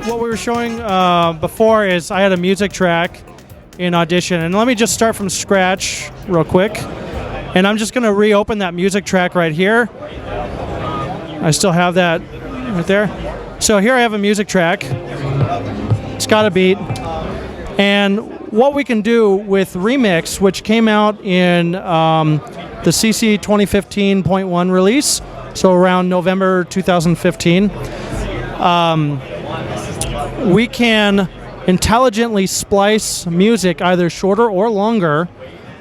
what we were showing before is I had a music track in Audition, and let me just start from scratch real quick. And I'm just going to reopen that music track right here. I still have that right there. So here I have a music track. It's got a beat. And what we can do with Remix, which came out in the CC 2015.1 release, so around November 2015, we can intelligently splice music either shorter or longer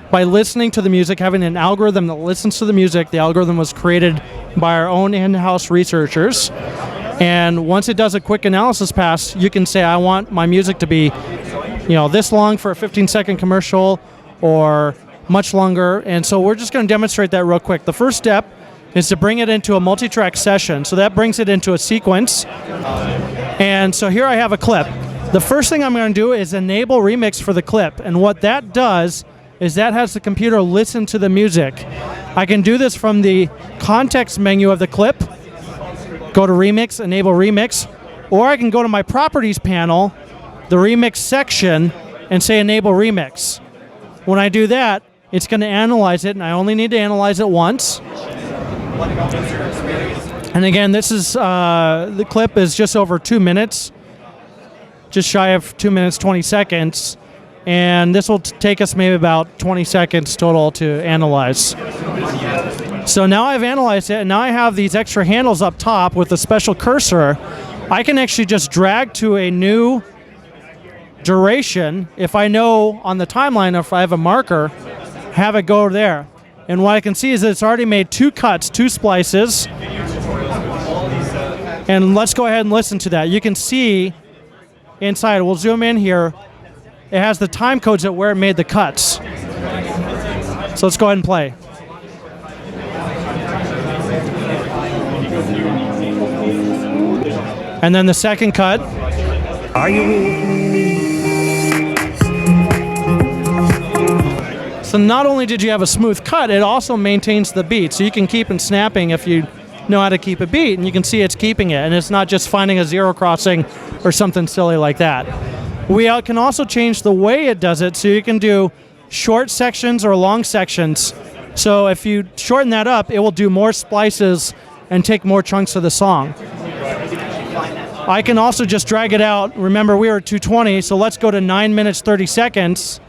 by listening to the music, having an algorithm that listens to the music. The algorithm was created by our own in-house researchers. And once it does a quick analysis pass, you can say, I want my music to be, this long for a 15-second commercial or much longer. And so we're just going to demonstrate that real quick. The first step is to bring it into a multi-track session. So that brings it into a sequence. And so here I have a clip. The first thing I'm going to do is enable Remix for the clip. And what that does is that has the computer listen to the music. I can do this from the context menu of the clip, go to Remix, enable Remix, or I can go to my Properties panel, the Remix section, and say Enable Remix. When I do that, it's going to analyze it, and I only need to analyze it once. And again, this is the clip is just over 2 minutes, just shy of 2 minutes, 20 seconds. And this will take us maybe about 20 seconds total to analyze. So now I've analyzed it, and now I have these extra handles up top with a special cursor. I can actually just drag to a new duration. If I know on the timeline, if I have a marker, have it go there. And what I can see is that it's already made 2 cuts, 2 splices. And let's go ahead and listen to that. You can see inside, we'll zoom in here, it has the time codes at where it made the cuts. So let's go ahead and play. And then the second cut. Are you with me? So not only did you have a smooth cut, it also maintains the beat. So you can keep it snapping if you know how to keep a beat, and you can see it's keeping it. And it's not just finding a zero crossing or something silly like that. We can also change the way it does it, so you can do short sections or long sections. So if you shorten that up, it will do more splices and take more chunks of the song. I can also just drag it out. Remember, we were at 220, so let's go to 9 minutes, 30 seconds.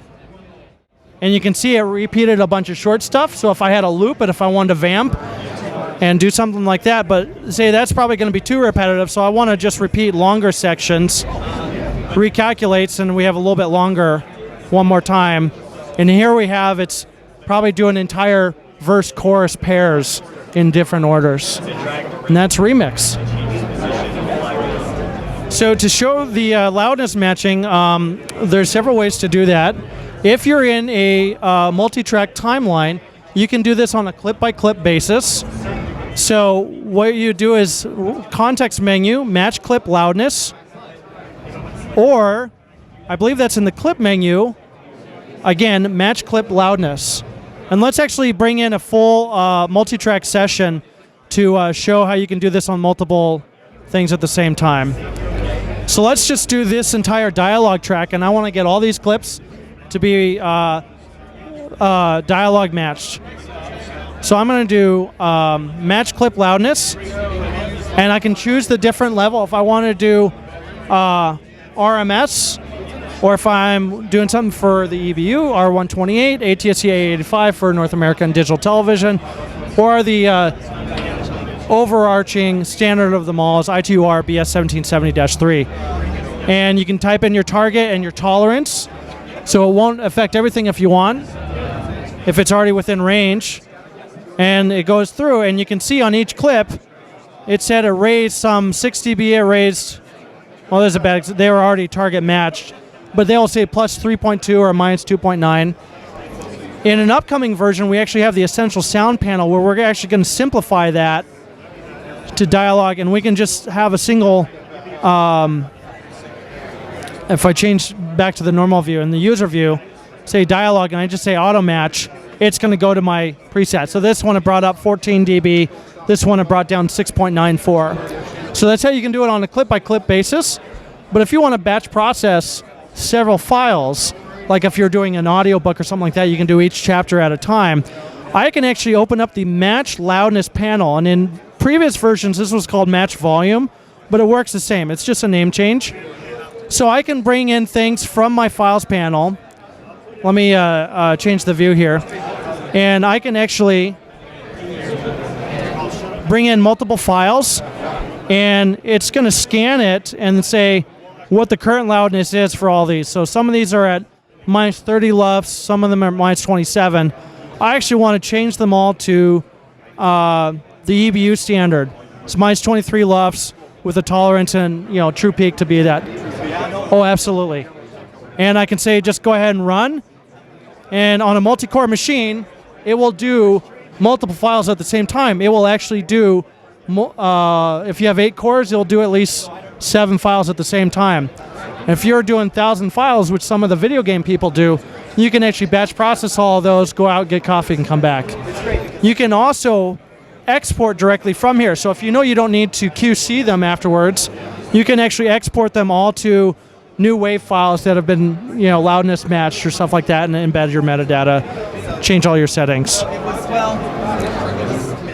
And you can see it repeated a bunch of short stuff. So if I had a loop, but if I wanted to vamp and do something like that, but say that's probably going to be too repetitive, so I want to just repeat longer sections. Recalculates, and we have a little bit longer one more time. And here we have, it's probably doing entire verse chorus pairs in different orders. And that's Remix. So to show the loudness matching, there's several ways to do that. If you're in a multi-track timeline, you can do this on a clip-by-clip basis. So what you do is context menu, match clip loudness, or, I believe that's in the clip menu, again, match clip loudness. And let's actually bring in a full multi-track session to show how you can do this on multiple things at the same time. So let's just do this entire dialogue track, and I want to get all these clips to be dialogue matched. So I'm going to do match clip loudness, and I can choose the different level if I want to do RMS, or if I'm doing something for the EBU, R128, ATSC A85 for North American digital television, or the overarching standard of them all is ITUR BS 1770-3. And you can type in your target and your tolerance, so it won't affect everything if you want, if it's already within range. And it goes through, and you can see on each clip, it said it raised some 6 dB, it raised, well, there's a bad, they were already target matched, but they'll say plus 3.2 or minus 2.9. In an upcoming version, we actually have the Essential Sound panel where we're actually going to simplify that to dialogue, and we can just have a single, if I change back to the normal view, in the user view, say dialogue, and I just say auto match, it's going to go to my preset. So this one it brought up 14 dB, this one it brought down 6.94. So that's how you can do it on a clip-by-clip basis. But if you want to batch process several files, like if you're doing an audiobook or something like that, you can do each chapter at a time. I can actually open up the match loudness panel, and in previous versions this was called match volume, but it works the same. It's just a name change. So I can bring in things from my files panel. Let me change the view here. And I can actually bring in multiple files, and it's going to scan it and say what the current loudness is for all these. So some of these are at minus 30 LUFS, some of them are minus 27. I actually want to change them all to the EBU standard. It's minus 23 LUFS with a tolerance and true peak to be that. Oh, absolutely. And I can say just go ahead and run. And on a multi-core machine, it will do multiple files at the same time. It will actually do, if you have 8 cores, it'll do at least 7 files at the same time. And if you're doing 1,000 files, which some of the video game people do, you can actually batch process all of those, go out, get coffee, and come back. You can also export directly from here. So if you know you don't need to QC them afterwards, you can actually export them all to new WAV files that have been loudness matched or stuff like that, and embed your metadata, change all your settings.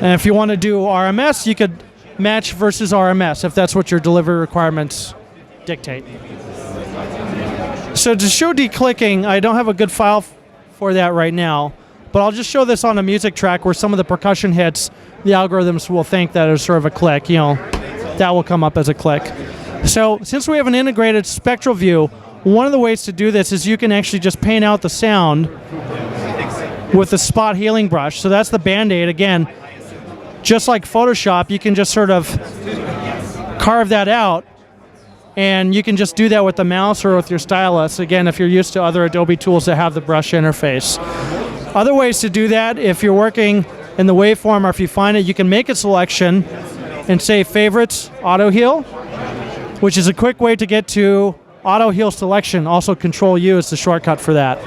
And if you want to do RMS, you could match versus RMS if that's what your delivery requirements dictate. So to show declicking, I don't have a good file for that right now, but I'll just show this on a music track where some of the percussion hits, the algorithms will think that is sort of a click, that will come up as a click. So since we have an integrated spectral view, one of the ways to do this is you can actually just paint out the sound with the spot healing brush. So that's the Band-Aid. Again, just like Photoshop, you can just sort of carve that out, and you can just do that with the mouse or with your stylus, again, if you're used to other Adobe tools that have the brush interface. Other ways to do that, if you're working in the waveform or if you find it, you can make a selection and say Favorites, Auto Heal, which is a quick way to get to Auto Heal selection. Also Control U is the shortcut for that.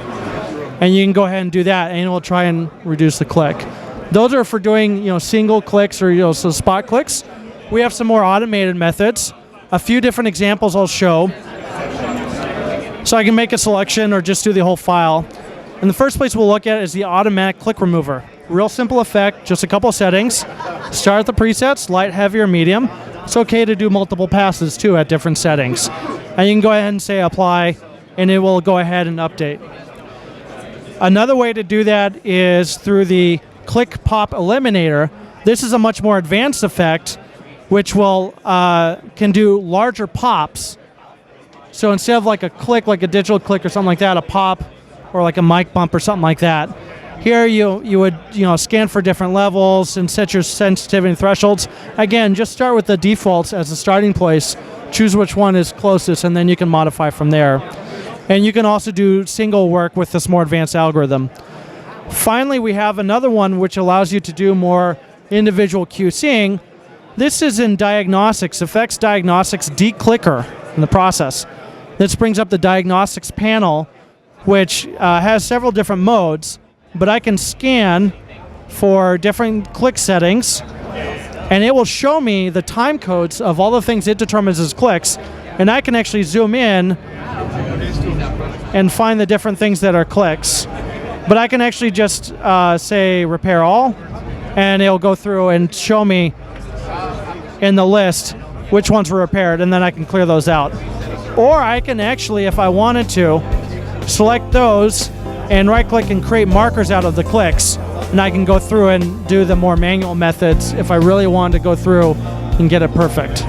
And you can go ahead and do that, and it will try and reduce the click. Those are for doing single clicks or so spot clicks. We have some more automated methods. A few different examples I'll show. So I can make a selection or just do the whole file. And the first place we'll look at is the automatic click remover. Real simple effect, just a couple of settings. Start with the presets, light, heavy, or medium. It's okay to do multiple passes too at different settings. And you can go ahead and say apply, and it will go ahead and update. Another way to do that is through the click pop eliminator. This is a much more advanced effect, which will can do larger pops. So instead of like a click, like a digital click or something like that, a pop or like a mic bump or something like that. Here you would scan for different levels and set your sensitivity thresholds. Again, just start with the defaults as a starting place. Choose which one is closest, and then you can modify from there. And you can also do single work with this more advanced algorithm. Finally, we have another one which allows you to do more individual QCing. This is in diagnostics, effects diagnostics declicker in the process. This brings up the diagnostics panel, which has several different modes, but I can scan for different click settings, and it will show me the time codes of all the things it determines as clicks, and I can actually zoom in and find the different things that are clicks. But I can actually just say repair all, and it'll go through and show me in the list which ones were repaired, and then I can clear those out. Or I can actually, if I wanted to, select those and right-click and create markers out of the clicks, and I can go through and do the more manual methods if I really wanted to go through and get it perfect.